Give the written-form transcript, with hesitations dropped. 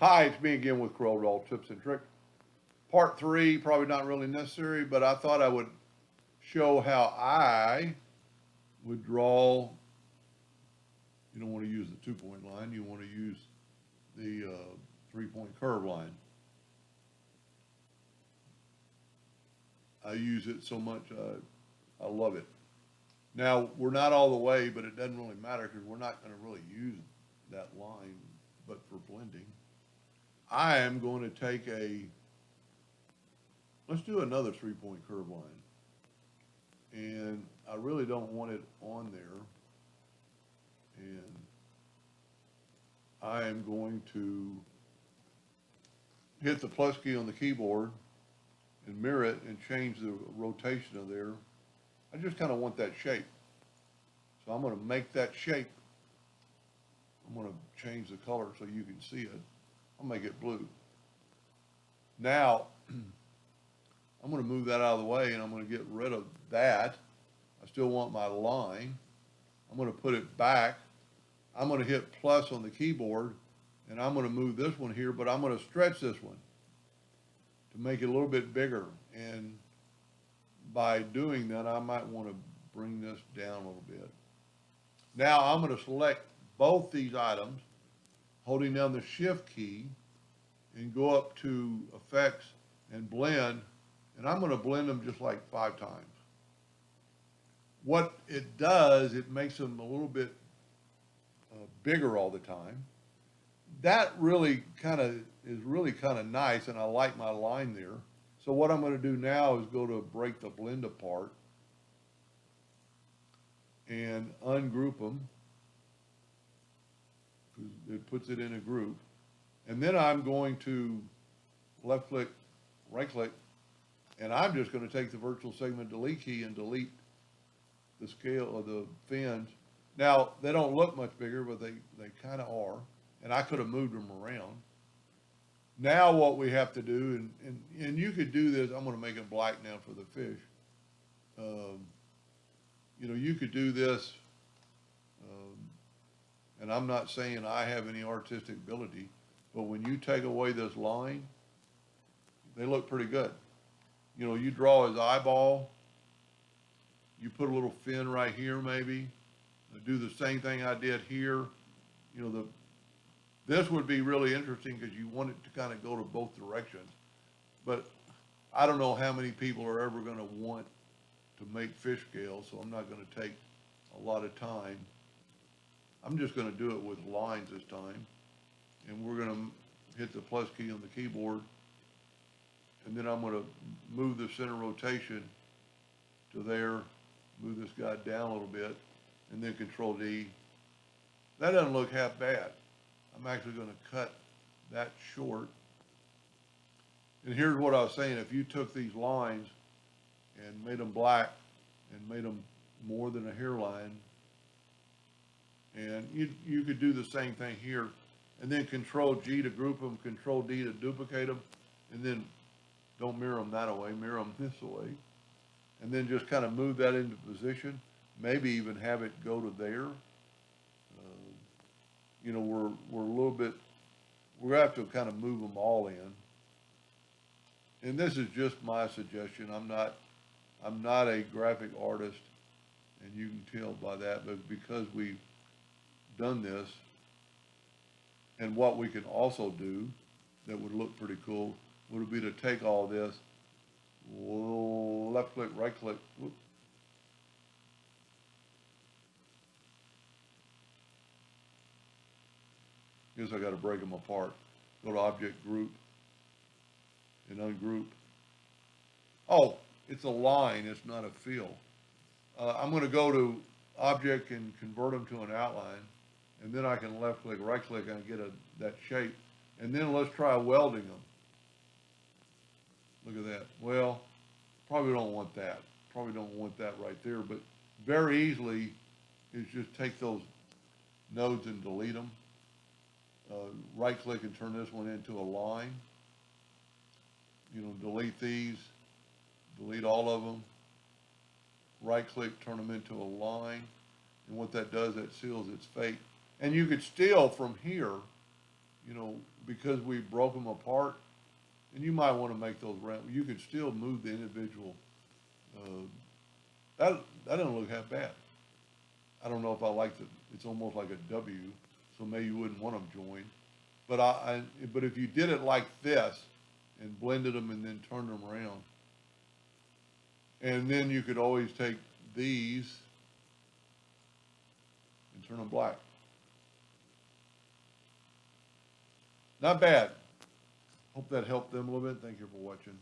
Hi, it's me again with Corel Tips and Tricks. Part three, probably not really necessary, but I thought I would show how I would draw. You don't want to use the 2 point line, you want to use the 3 point curve line. I use it so much, I love it. Now, we're not all the way, but it doesn't really matter because we're not going to really use that line, but for blending. I am going to take let's do another 3 point curve line. And I really don't want it on there. And I am going to hit the plus key on the keyboard and mirror it and change the rotation of there. I just kind of want that shape. So I'm going to make that shape. I'm going to change the color so you can see it. I'll make it blue. Now, I'm going to move that out of the way and I'm going to get rid of that. I still want my line. I'm going to put it back. I'm going to hit plus on the keyboard and I'm going to move this one here, but I'm going to stretch this one to make it a little bit bigger. And by doing that, I might want to bring this down a little bit. Now I'm going to select both these items, holding down the shift key and go up to effects and blend. And I'm going to blend them just like 5 times. What it does, it makes them a little bit bigger all the time. That really is really kind of nice, and I like my line there. So what I'm going to do now is go to break the blend apart and ungroup them, because it puts it in a group. And then I'm going to left click, right click, and I'm just going to take the virtual segment delete key and delete the scale of the fins. Now, they don't look much bigger, but they kind of are. And I could have moved them around. Now what we have to do, and you could do this, I'm going to make it black now for the fish. You could do this, and I'm not saying I have any artistic ability, but when you take away this line, they look pretty good. You draw his eyeball, you put a little fin right here maybe, do the same thing I did here. This would be really interesting because you want it to kind of go to both directions. But I don't know how many people are ever going to want to make fish scales, so I'm not going to take a lot of time. I'm just going to do it with lines this time. And we're going to hit the plus key on the keyboard. And then I'm going to move the center rotation to there, move this guy down a little bit, and then Control D. That doesn't look half bad. I'm actually going to cut that short. And here's what I was saying. If you took these lines and made them black and made them more than a hairline, and you could do the same thing here, and then Control G to group them, Control D to duplicate them, and then don't mirror them that way, mirror them this way, and then just kind of move that into position, maybe even have it go to there. We're a little bit, we're going to have to kind of move them all in. And this is just my suggestion. I'm not a graphic artist, and you can tell by that, but because we've done this, and what we can also do that would look pretty cool would be to take all this, left click, right click, whoops. Guess I got to break them apart. Go to Object Group and ungroup. Oh, it's a line. It's not a fill. I'm going to go to Object and convert them to an outline, and then I can left click, right click, and get that shape. And then let's try welding them. Look at that. Well, probably don't want that. Probably don't want that right there. But very easily is just take those nodes and delete them. Right click and turn this one into a line. Delete these, delete all of them. Right click, turn them into a line. And what that does, that seals its fate. And you could still from here, because we broke them apart, and you might want to make those round, you could still move the individual, uh, that doesn't look half bad. I don't know if I like the, it's almost like a W, so maybe you wouldn't want them joined. But but if you did it like this and blended them and then turned them around, and then you could always take these and turn them black. Not bad. Hope that helped them a little bit. Thank you for watching.